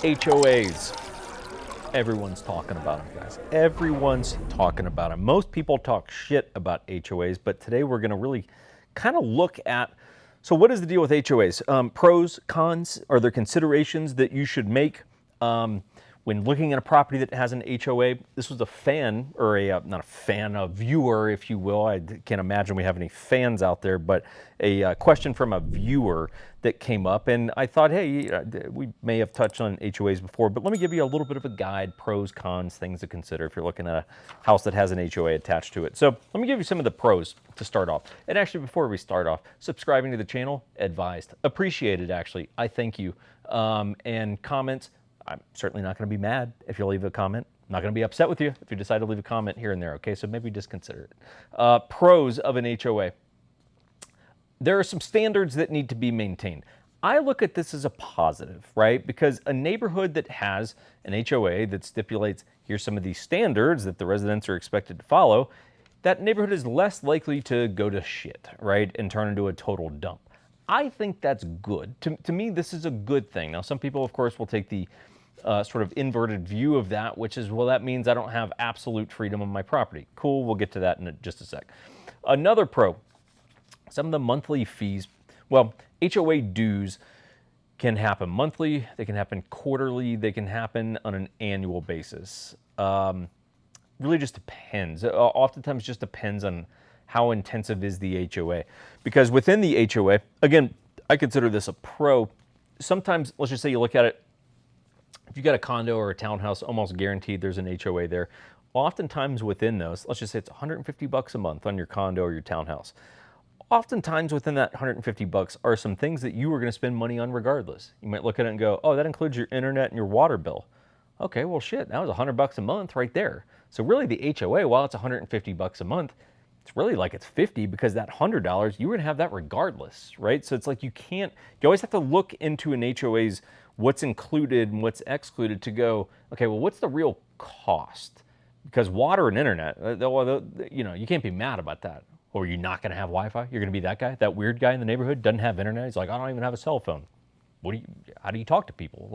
HOAs. Everyone's talking about them, guys. Everyone's talking about them. Most people talk shit about HOAs, but today we're going to really kind of look at, so what is the deal with HOAs? Pros, cons, are there considerations that you should make when looking at a property that has an HOA? This was a fan, or not a fan, a viewer, if you will. I can't imagine we have any fans out there, but a question from a viewer that came up, and I thought, hey, we may have touched on HOAs before, but let me give you a little bit of a guide, pros, cons, things to consider if you're looking at a house that has an HOA attached to it. So let me give you some of the pros to start off. And actually, before we start off, subscribing to the channel, advised. Appreciated, actually. I thank you. And comments, I'm certainly not going to be mad if you leave a comment. I'm not going to be upset with you if you decide to leave a comment here and there, okay? So maybe just consider it. Pros of an HOA. There are some standards that need to be maintained. I look at this as a positive, right? Because a neighborhood that has an HOA that stipulates, here's some of these standards that the residents are expected to follow, that neighborhood is less likely to go to shit, right? And turn into a total dump. I think that's good. To me, this is a good thing. Now, some people, of course, will take the sort of inverted view of that, which is, well, that means I don't have absolute freedom on my property. Cool, we'll get to that in just a sec. Another pro, some of the monthly fees, well, HOA dues can happen monthly, they can happen quarterly, they can happen on an annual basis. Really just depends. Oftentimes just depends on how intensive is the HOA. Because within the HOA, again, I consider this a pro. Sometimes, let's just say you look at it, if you got a condo or a townhouse, almost guaranteed there's an HOA there. Oftentimes within those, let's just say it's 150 bucks a month on your condo or your townhouse. Oftentimes within that 150 bucks are some things that you were going to spend money on regardless. You might look at it and go, oh, that includes your internet and your water bill. Okay, well, shit, that was 100 bucks a month right there. So really the HOA, while it's 150 bucks a month, it's really like it's 50 because that $100, you were gonna have that regardless, right? So it's like you always have to look into an HOA's what's included and what's excluded to go, okay, well, what's the real cost? Because water and internet, you can't be mad about that. Or are you not gonna have Wi-Fi? You're gonna be that guy, that weird guy in the neighborhood, doesn't have internet. He's like, I don't even have a cell phone. How do you talk to people?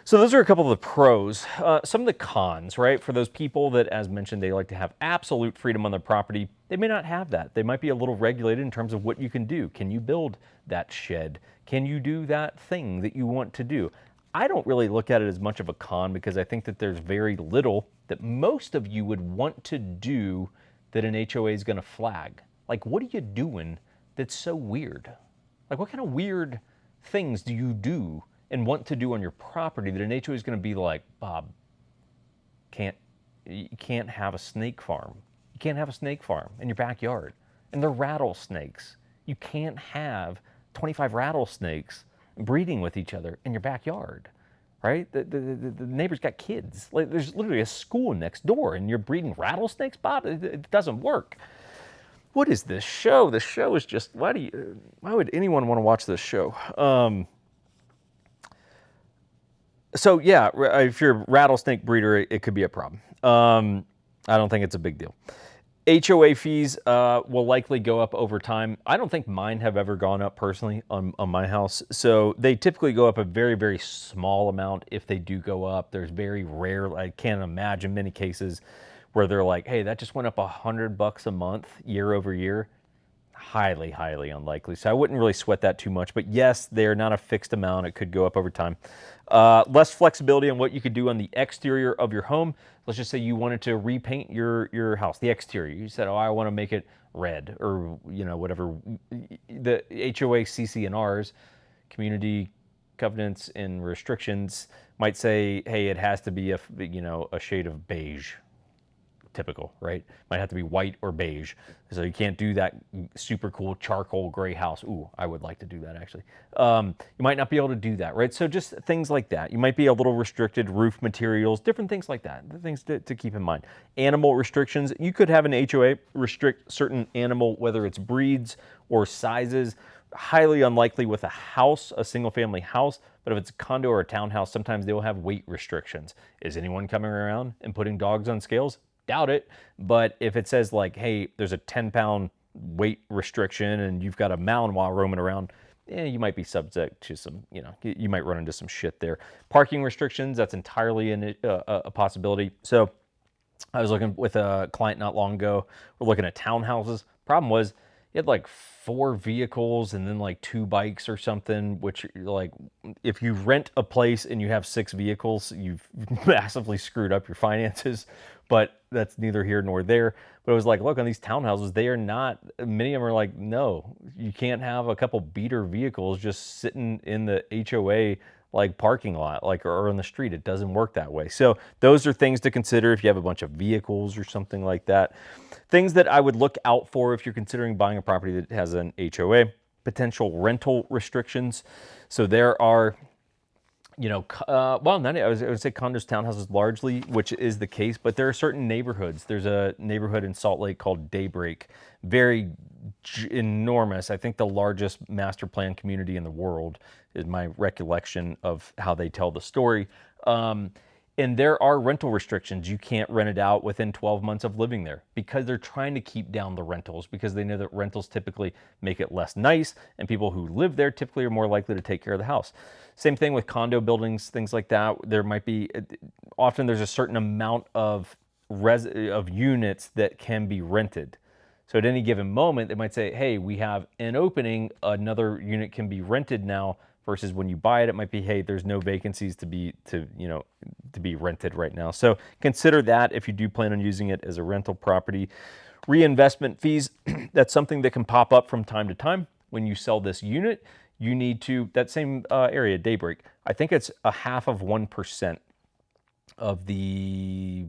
So those are a couple of the pros. Some of the cons, right? For those people that, as mentioned, they like to have absolute freedom on their property, they may not have that. They might be a little regulated in terms of what you can do. Can you build that shed? Can you do that thing that you want to do? I don't really look at it as much of a con because I think that there's very little that most of you would want to do that an HOA is going to flag. Like, what are you doing that's so weird? Like, what kind of weird things do you do and want to do on your property that an HOA is going to be like, Bob, you can't have a snake farm. You can't have a snake farm in your backyard. And they're rattlesnakes. You can't have 25 rattlesnakes breeding with each other in your backyard, right? The neighbor's got kids. Like, there's literally a school next door and you're breeding rattlesnakes, Bob? It doesn't work. What is this show? This show is just, why would anyone want to watch this show? So yeah, if you're a rattlesnake breeder, it could be a problem. I don't think it's a big deal. HOA fees will likely go up over time. I don't think mine have ever gone up personally on my house. So they typically go up a very, very small amount if they do go up. There's very rare, I can't imagine many cases where they're like, hey, that just went up $100 a month year over year. Highly, highly unlikely. So I wouldn't really sweat that too much. But yes, they're not a fixed amount. It could go up over time. Less flexibility on what you could do on the exterior of your home. Let's just say you wanted to repaint your house, the exterior. You said, oh, I want to make it red or, whatever. The HOA CC&Rs, community covenants and restrictions, might say, hey, it has to be a shade of beige. Typical, right? Might have to be white or beige. So you can't do that super cool charcoal gray house. Ooh, I would like to do that actually. You might not be able to do that, right? So just things like that. You might be a little restricted, roof materials, different things like that. The things to keep in mind. Animal restrictions. You could have an HOA restrict certain animal, whether it's breeds or sizes. Highly unlikely with a house, a single family house, but if it's a condo or a townhouse, sometimes they will have weight restrictions. Is anyone coming around and putting dogs on scales? Doubt it. But if it says like, hey, there's a 10-pound weight restriction and you've got a Malinois roaming around, you might be subject to some, you might run into some shit there. Parking restrictions, that's entirely a possibility. So I was looking with a client not long ago. We're looking at townhouses. Problem was, he had like 4 vehicles and then like 2 bikes or something, which, like, if you rent a place and you have 6 vehicles, you've massively screwed up your finances. But that's neither here nor there. But it was like, look, on these townhouses, they are not, many of them are like, no, you can't have a couple beater vehicles just sitting in the HOA like parking lot, like, or on the street. It doesn't work that way. So those are things to consider if you have a bunch of vehicles or something like that. Things that I would look out for if you're considering buying a property that has an HOA: potential rental restrictions. So there are, well, not, I would say condos, townhouses largely, which is the case, but there are certain neighborhoods. There's a neighborhood in Salt Lake called Daybreak, very enormous. I think the largest master plan community in the world is my recollection of how they tell the story. And there are rental restrictions. You can't rent it out within 12 months of living there because they're trying to keep down the rentals, because they know that rentals typically make it less nice, and people who live there typically are more likely to take care of the house. Same thing with condo buildings, things like that. There might be, often there's a certain amount of units that can be rented. So at any given moment, they might say, hey, we have an opening, another unit can be rented now, versus when you buy it, it might be, hey, there's no vacancies to be rented right now. So consider that if you do plan on using it as a rental property. Reinvestment fees, that's something that can pop up from time to time. When you sell this unit, you need to, that same area, Daybreak, I think it's 0.5% of the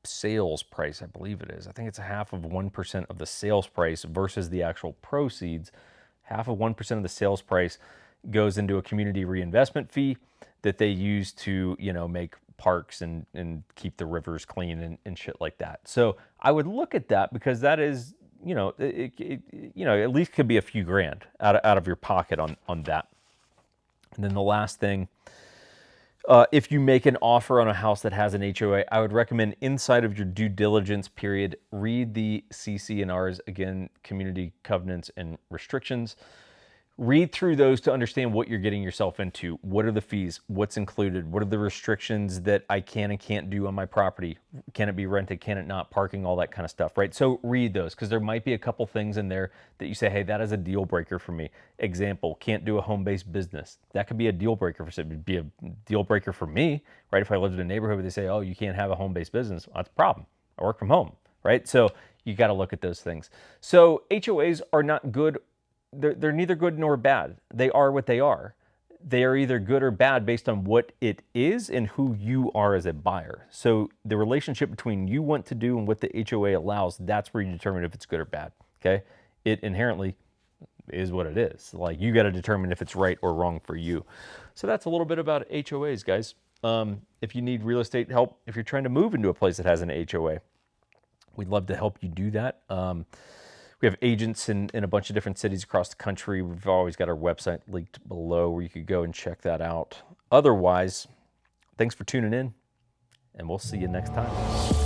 sales price, I believe it is. I think it's 0.5% of the sales price versus the actual proceeds. 0.5% of the sales price goes into a community reinvestment fee that they use to, make parks and keep the rivers clean and shit like that. So I would look at that, because that is, at least could be a few grand out of your pocket on that. And then the last thing, if you make an offer on a house that has an HOA, I would recommend inside of your due diligence period, read the CC&Rs, again, community covenants and restrictions. Read through those to understand what you're getting yourself into. What are the fees? What's included? What are the restrictions that I can and can't do on my property? Can it be rented? Can it not? Parking, all that kind of stuff, right? So read those, because there might be a couple things in there that you say, hey, that is a deal breaker for me. Example, can't do a home-based business. That could be a deal breaker for, it'd be a deal breaker for me, right? If I lived in a neighborhood where they say, oh, you can't have a home-based business, well, that's a problem. I work from home, right? So you got to look at those things. So HOAs are not good. They're neither good nor bad. They are what they are. They are either good or bad based on what it is and who you are as a buyer. So the relationship between you want to do and what the HOA allows, that's where you determine if it's good or bad, okay? It inherently is what it is. Like, you got to determine if it's right or wrong for you. So that's a little bit about HOAs, guys. If you need real estate help, if you're trying to move into a place that has an HOA, we'd love to help you do that. We have agents in a bunch of different cities across the country. We've always got our website linked below where you could go and check that out. Otherwise, thanks for tuning in, and we'll see you next time.